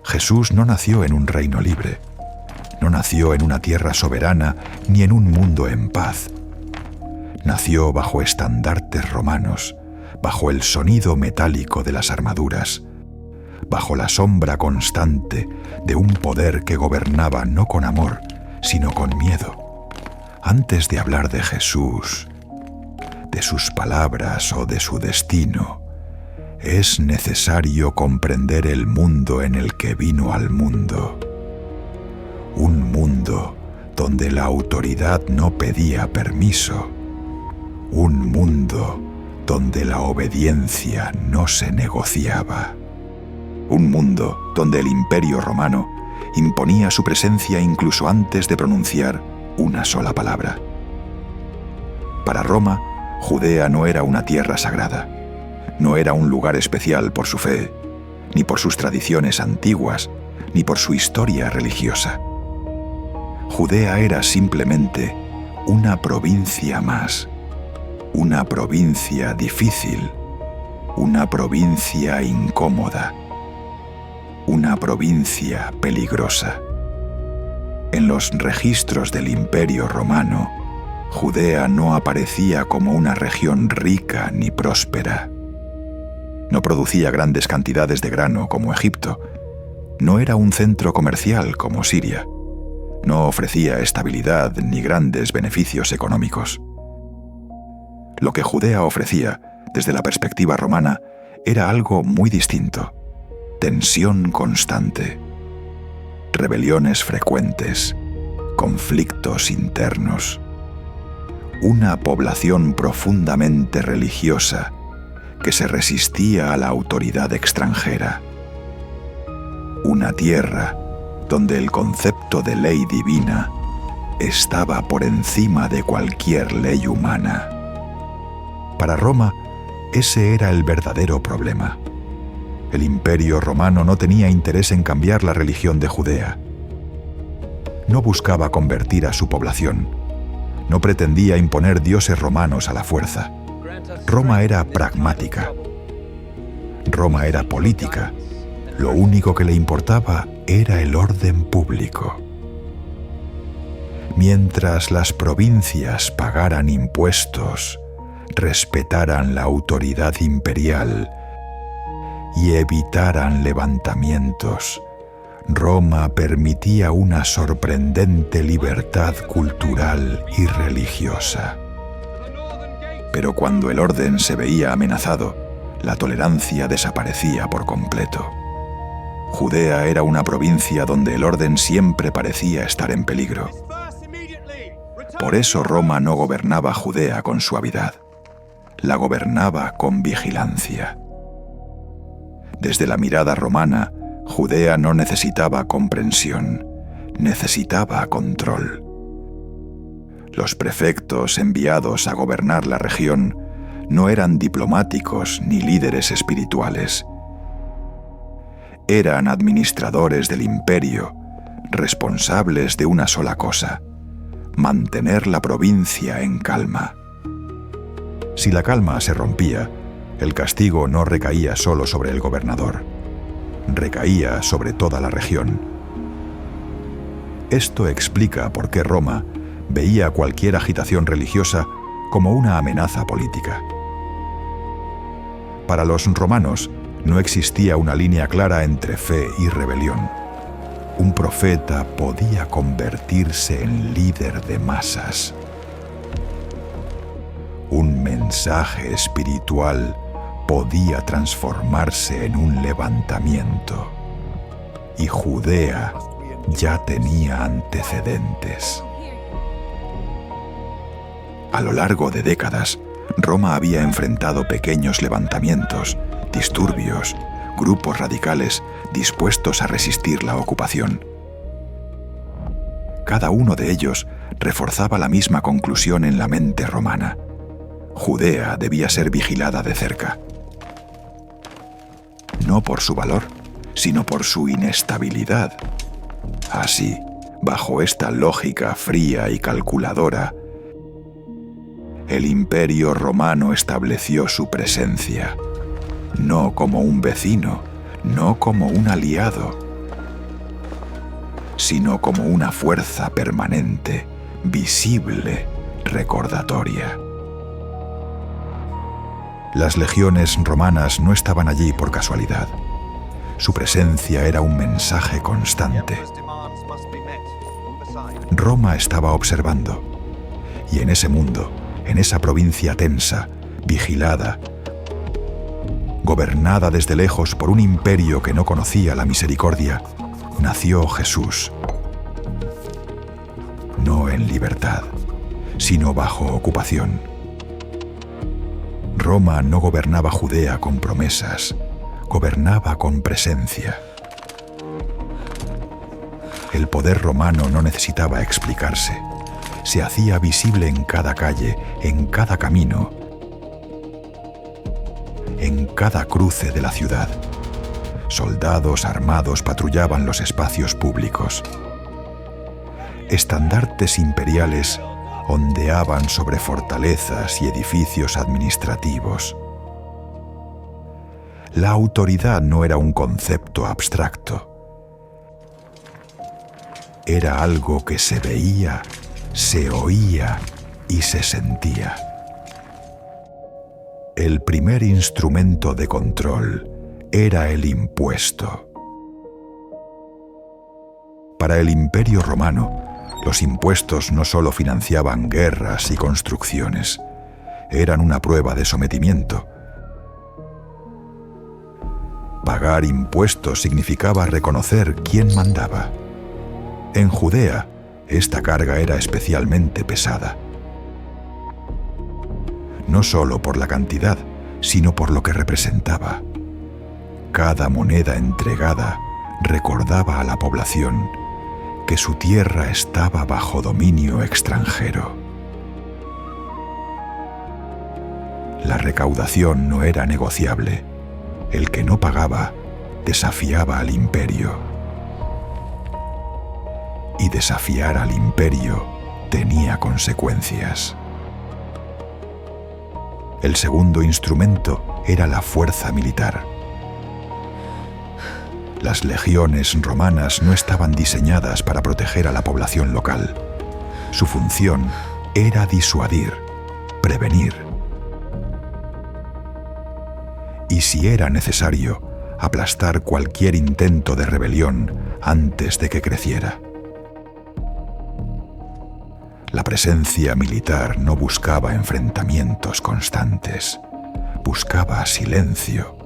Jesús no nació en un reino libre, no nació en una tierra soberana ni en un mundo en paz. Nació bajo estandartes romanos, bajo el sonido metálico de las armaduras, bajo la sombra constante de un poder que gobernaba no con amor, sino con miedo. Antes de hablar de Jesús, de sus palabras o de su destino, es necesario comprender el mundo en el que vino al mundo. Un mundo donde la autoridad no pedía permiso. Un mundo donde la obediencia no se negociaba. Un mundo donde el Imperio Romano imponía su presencia incluso antes de pronunciar una sola palabra. Para Roma, Judea no era una tierra sagrada, no era un lugar especial por su fe, ni por sus tradiciones antiguas, ni por su historia religiosa. Judea era simplemente una provincia más, una provincia difícil, una provincia incómoda, una provincia peligrosa. En los registros del Imperio Romano, Judea no aparecía como una región rica ni próspera. No producía grandes cantidades de grano como Egipto. No era un centro comercial como Siria. No ofrecía estabilidad ni grandes beneficios económicos. Lo que Judea ofrecía, desde la perspectiva romana, era algo muy distinto. Tensión constante, rebeliones frecuentes, conflictos internos. Una población profundamente religiosa que se resistía a la autoridad extranjera. Una tierra donde el concepto de ley divina estaba por encima de cualquier ley humana. Para Roma, ese era el verdadero problema. El Imperio Romano no tenía interés en cambiar la religión de Judea. No buscaba convertir a su población. No pretendía imponer dioses romanos a la fuerza. Roma era pragmática. Roma era política. Lo único que le importaba era el orden público. Mientras las provincias pagaran impuestos, respetaran la autoridad imperial y evitaran levantamientos, Roma permitía una sorprendente libertad cultural y religiosa. Pero cuando el orden se veía amenazado, la tolerancia desaparecía por completo. Judea era una provincia donde el orden siempre parecía estar en peligro. Por eso Roma no gobernaba Judea con suavidad. La gobernaba con vigilancia. Desde la mirada romana, Judea no necesitaba comprensión, necesitaba control. Los prefectos enviados a gobernar la región no eran diplomáticos ni líderes espirituales. Eran administradores del imperio, responsables de una sola cosa: mantener la provincia en calma. Si la calma se rompía, el castigo no recaía solo sobre el gobernador, recaía sobre toda la región. Esto explica por qué Roma veía cualquier agitación religiosa como una amenaza política. Para los romanos no existía una línea clara entre fe y rebelión. Un profeta podía convertirse en líder de masas. Un mensaje espiritual podía transformarse en un levantamiento. Y Judea ya tenía antecedentes. A lo largo de décadas, Roma había enfrentado pequeños levantamientos, disturbios, grupos radicales dispuestos a resistir la ocupación. Cada uno de ellos reforzaba la misma conclusión en la mente romana: Judea debía ser vigilada de cerca. No por su valor, sino por su inestabilidad. Así, bajo esta lógica fría y calculadora, el Imperio Romano estableció su presencia, no como un vecino, no como un aliado, sino como una fuerza permanente, visible, recordatoria. Las legiones romanas no estaban allí por casualidad. Su presencia era un mensaje constante. Roma estaba observando, y en ese mundo, en esa provincia tensa, vigilada, gobernada desde lejos por un imperio que no conocía la misericordia, nació Jesús. No en libertad, sino bajo ocupación. Roma no gobernaba Judea con promesas, gobernaba con presencia. El poder romano no necesitaba explicarse. Se hacía visible en cada calle, en cada camino, en cada cruce de la ciudad. Soldados armados patrullaban los espacios públicos. Estandartes imperiales ondeaban sobre fortalezas y edificios administrativos. La autoridad no era un concepto abstracto. Era algo que se veía, se oía y se sentía. El primer instrumento de control era el impuesto. Para el Imperio Romano, los impuestos no solo financiaban guerras y construcciones, eran una prueba de sometimiento. Pagar impuestos significaba reconocer quién mandaba. En Judea, esta carga era especialmente pesada. No solo por la cantidad, sino por lo que representaba. Cada moneda entregada recordaba a la población que su tierra estaba bajo dominio extranjero. La recaudación no era negociable. El que no pagaba desafiaba al imperio. Y desafiar al imperio tenía consecuencias. El segundo instrumento era la fuerza militar. Las legiones romanas no estaban diseñadas para proteger a la población local. Su función era disuadir, prevenir. Y si era necesario, aplastar cualquier intento de rebelión antes de que creciera. La presencia militar no buscaba enfrentamientos constantes, buscaba silencio,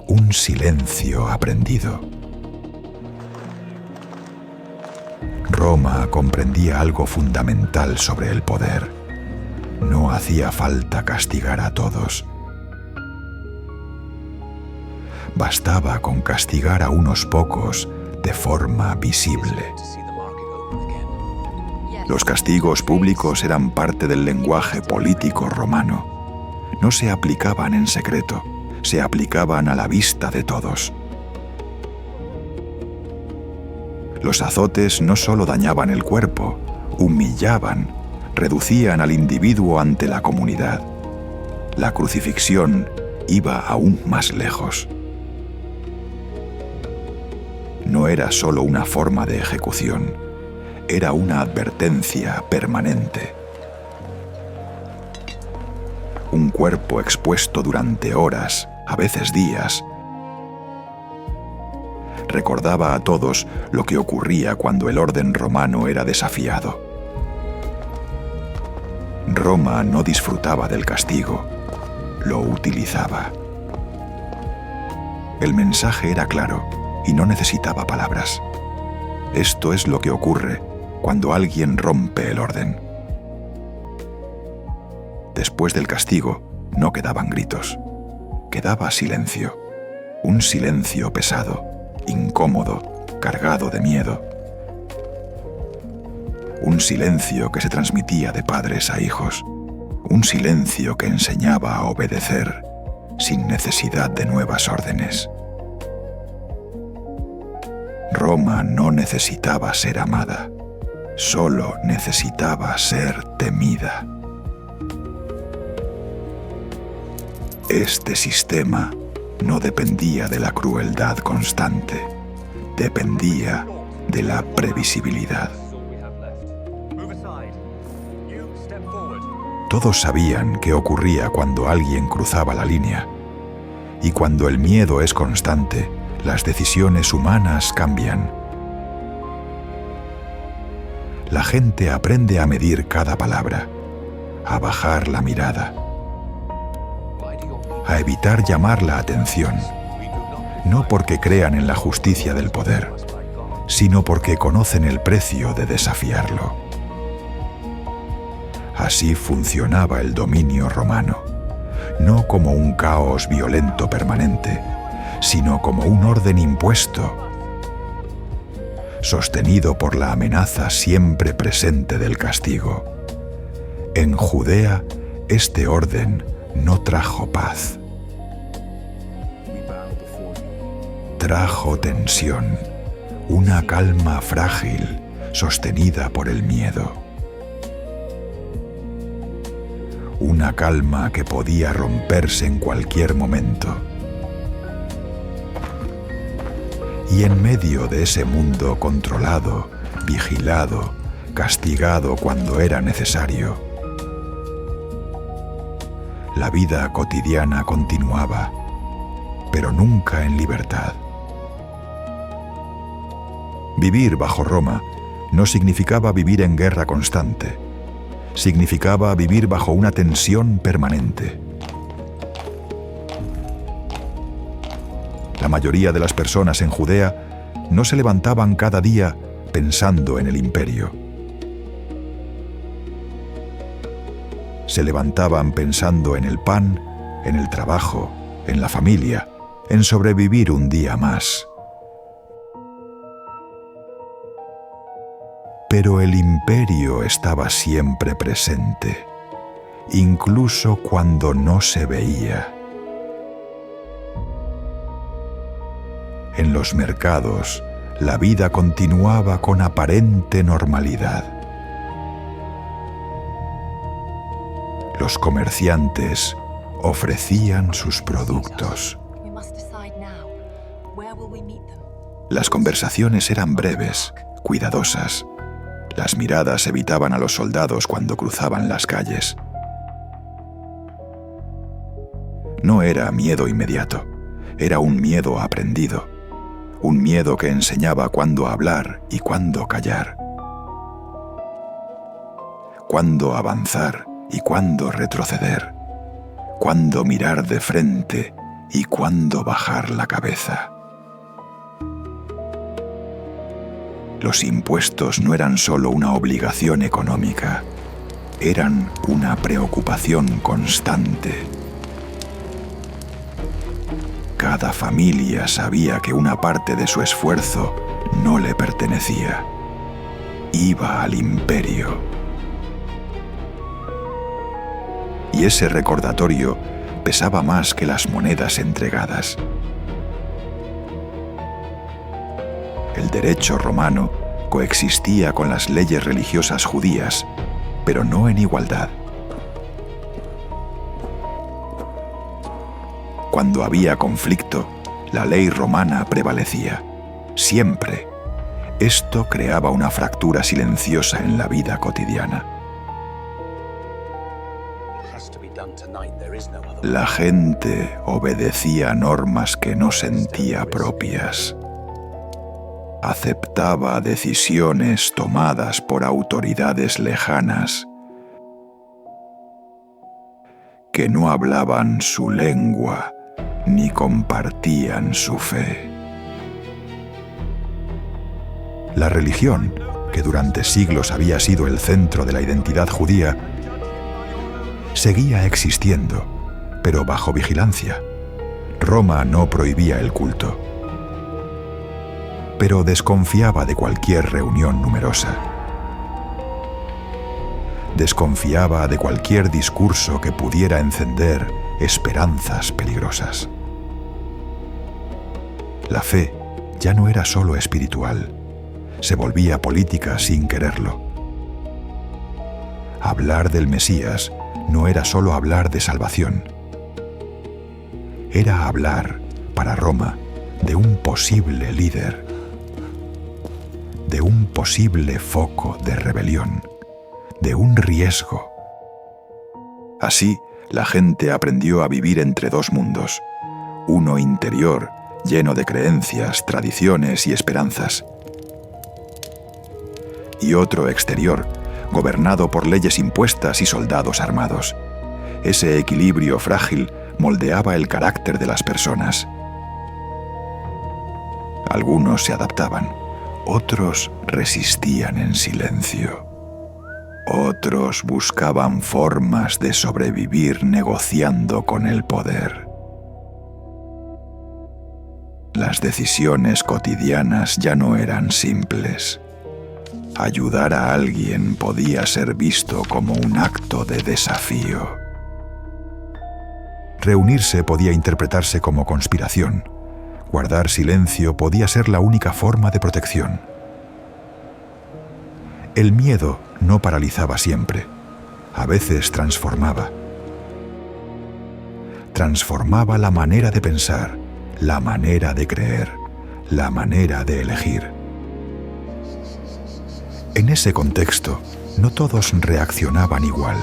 un silencio aprendido. Roma comprendía algo fundamental sobre el poder. No hacía falta castigar a todos. Bastaba con castigar a unos pocos de forma visible. Los castigos públicos eran parte del lenguaje político romano. No se aplicaban en secreto, se aplicaban a la vista de todos. Los azotes no solo dañaban el cuerpo, humillaban, reducían al individuo ante la comunidad. La crucifixión iba aún más lejos. No era solo una forma de ejecución, era una advertencia permanente. Un cuerpo expuesto durante horas, a veces días, recordaba a todos lo que ocurría cuando el orden romano era desafiado. Roma no disfrutaba del castigo, lo utilizaba. El mensaje era claro y no necesitaba palabras. Esto es lo que ocurre cuando alguien rompe el orden. Después del castigo no quedaban gritos, quedaba silencio, un silencio pesado, incómodo, cargado de miedo. Un silencio que se transmitía de padres a hijos, un silencio que enseñaba a obedecer sin necesidad de nuevas órdenes. Roma no necesitaba ser amada, solo necesitaba ser temida. Este sistema no dependía de la crueldad constante, dependía de la previsibilidad. Todos sabían qué ocurría cuando alguien cruzaba la línea, y cuando el miedo es constante, las decisiones humanas cambian. La gente aprende a medir cada palabra, a bajar la mirada, a evitar llamar la atención, no porque crean en la justicia del poder, sino porque conocen el precio de desafiarlo. Así funcionaba el dominio romano, no como un caos violento permanente, sino como un orden impuesto, sostenido por la amenaza siempre presente del castigo. En Judea, este orden no trajo paz. Trajo tensión, una calma frágil sostenida por el miedo. Una calma que podía romperse en cualquier momento. Y en medio de ese mundo controlado, vigilado, castigado cuando era necesario, la vida cotidiana continuaba, pero nunca en libertad. Vivir bajo Roma no significaba vivir en guerra constante. Significaba vivir bajo una tensión permanente. La mayoría de las personas en Judea no se levantaban cada día pensando en el imperio. Se levantaban pensando en el pan, en el trabajo, en la familia, en sobrevivir un día más. Pero el imperio estaba siempre presente, incluso cuando no se veía. En los mercados, la vida continuaba con aparente normalidad. Los comerciantes ofrecían sus productos. Las conversaciones eran breves, cuidadosas. Las miradas evitaban a los soldados cuando cruzaban las calles. No era miedo inmediato, era un miedo aprendido, un miedo que enseñaba cuándo hablar y cuándo callar, cuándo avanzar y cuándo retroceder, cuándo mirar de frente y cuándo bajar la cabeza. Los impuestos no eran solo una obligación económica, eran una preocupación constante. Cada familia sabía que una parte de su esfuerzo no le pertenecía. Iba al imperio. Y ese recordatorio pesaba más que las monedas entregadas. El derecho romano coexistía con las leyes religiosas judías, pero no en igualdad. Cuando había conflicto, la ley romana prevalecía, siempre. Esto creaba una fractura silenciosa en la vida cotidiana. La gente obedecía normas que no sentía propias. Aceptaba decisiones tomadas por autoridades lejanas que no hablaban su lengua ni compartían su fe. La religión, que durante siglos había sido el centro de la identidad judía, seguía existiendo, pero bajo vigilancia. Roma no prohibía el culto, pero desconfiaba de cualquier reunión numerosa. Desconfiaba de cualquier discurso que pudiera encender esperanzas peligrosas. La fe ya no era solo espiritual, se volvía política sin quererlo. Hablar del Mesías no era solo hablar de salvación. Era hablar, para Roma, de un posible líder, de un posible foco de rebelión, de un riesgo. Así, la gente aprendió a vivir entre dos mundos, uno interior, lleno de creencias, tradiciones y esperanzas, y otro exterior, gobernado por leyes impuestas y soldados armados. Ese equilibrio frágil moldeaba el carácter de las personas. Algunos se adaptaban, otros resistían en silencio. Otros buscaban formas de sobrevivir negociando con el poder. Las decisiones cotidianas ya no eran simples. Ayudar a alguien podía ser visto como un acto de desafío. Reunirse podía interpretarse como conspiración. Guardar silencio podía ser la única forma de protección. El miedo no paralizaba siempre. A veces transformaba. Transformaba la manera de pensar, la manera de creer, la manera de elegir. En ese contexto, no todos reaccionaban igual.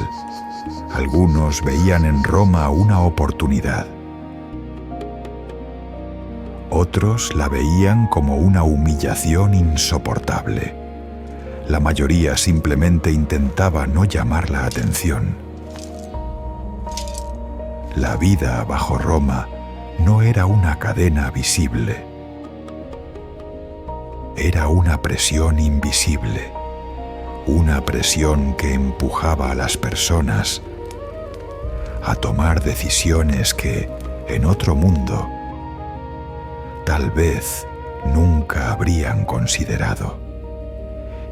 Algunos veían en Roma una oportunidad. Otros la veían como una humillación insoportable. La mayoría simplemente intentaba no llamar la atención. La vida bajo Roma no era una cadena visible. Era una presión invisible, una presión que empujaba a las personas a tomar decisiones que, en otro mundo, tal vez nunca habrían considerado.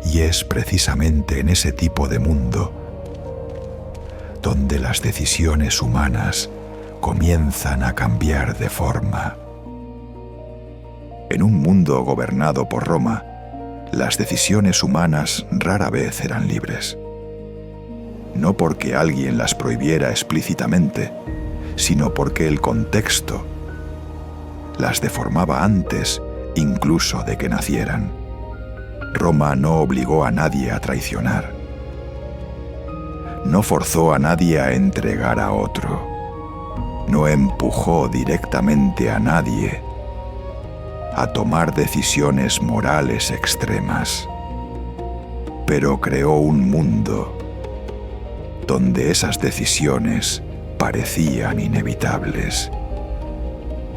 Y es precisamente en ese tipo de mundo donde las decisiones humanas comienzan a cambiar de forma. En un mundo gobernado por Roma, las decisiones humanas rara vez eran libres. No porque alguien las prohibiera explícitamente, sino porque el contexto las deformaba antes incluso de que nacieran. Roma no obligó a nadie a traicionar. No forzó a nadie a entregar a otro. No empujó directamente a nadie a tomar decisiones morales extremas. Pero creó un mundo donde esas decisiones parecían inevitables.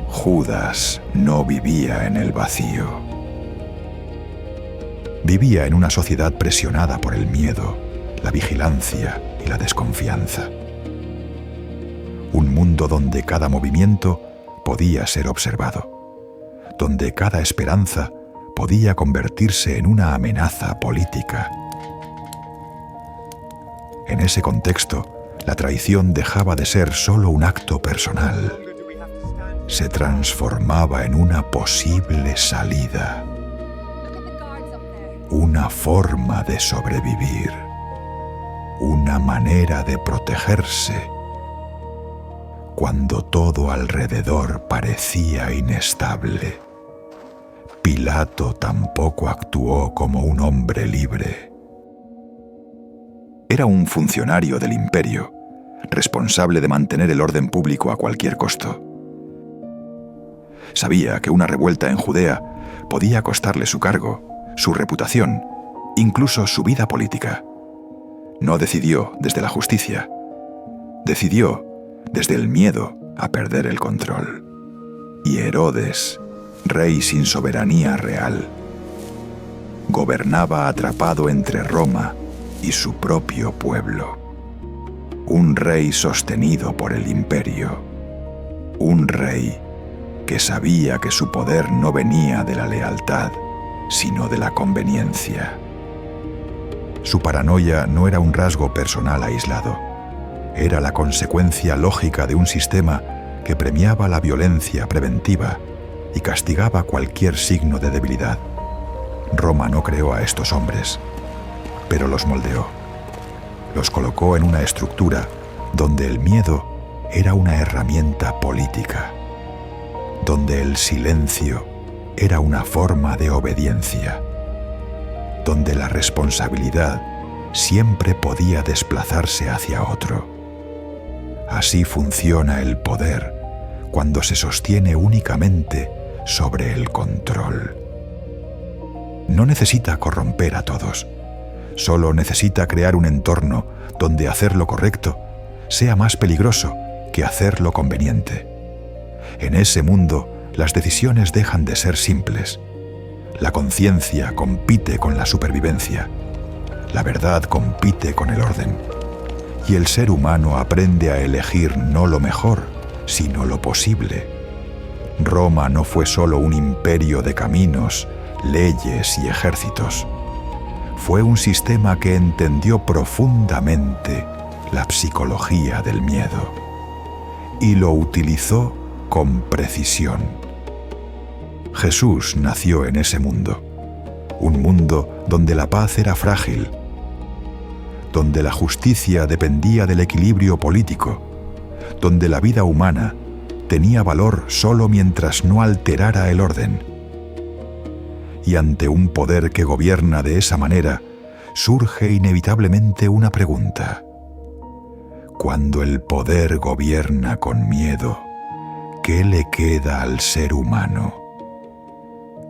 Judas no vivía en el vacío. Vivía en una sociedad presionada por el miedo, la vigilancia y la desconfianza. Un mundo donde cada movimiento podía ser observado, donde cada esperanza podía convertirse en una amenaza política. En ese contexto, la traición dejaba de ser solo un acto personal. Se transformaba en una posible salida. Una forma de sobrevivir, una manera de protegerse, cuando todo alrededor parecía inestable. Pilato tampoco actuó como un hombre libre. Era un funcionario del imperio, responsable de mantener el orden público a cualquier costo. Sabía que una revuelta en Judea podía costarle su cargo, su reputación, incluso su vida política. No decidió desde la justicia, decidió desde el miedo a perder el control. Y Herodes, rey sin soberanía real, gobernaba atrapado entre Roma y su propio pueblo. Un rey sostenido por el imperio. Un rey que sabía que su poder no venía de la lealtad, sino de la conveniencia. Su paranoia no era un rasgo personal aislado. Era la consecuencia lógica de un sistema que premiaba la violencia preventiva y castigaba cualquier signo de debilidad. Roma no creó a estos hombres, pero los moldeó. Los colocó en una estructura donde el miedo era una herramienta política, donde el silencio era una forma de obediencia, donde la responsabilidad siempre podía desplazarse hacia otro. Así funciona el poder cuando se sostiene únicamente sobre el control. No necesita corromper a todos, solo necesita crear un entorno donde hacer lo correcto sea más peligroso que hacer lo conveniente. En ese mundo, las decisiones dejan de ser simples. La conciencia compite con la supervivencia. La verdad compite con el orden. Y el ser humano aprende a elegir no lo mejor, sino lo posible. Roma no fue solo un imperio de caminos, leyes y ejércitos. Fue un sistema que entendió profundamente la psicología del miedo y lo utilizó con precisión. Jesús nació en ese mundo, un mundo donde la paz era frágil, donde la justicia dependía del equilibrio político, donde la vida humana tenía valor solo mientras no alterara el orden. Y ante un poder que gobierna de esa manera, surge inevitablemente una pregunta. Cuando el poder gobierna con miedo, ¿qué le queda al ser humano?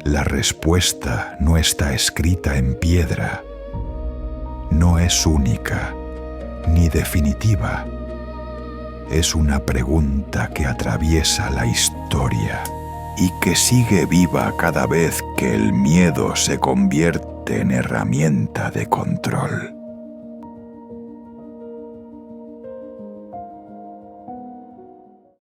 La respuesta no está escrita en piedra, no es única ni definitiva. Es una pregunta que atraviesa la historia y que sigue viva cada vez que el miedo se convierte en herramienta de control.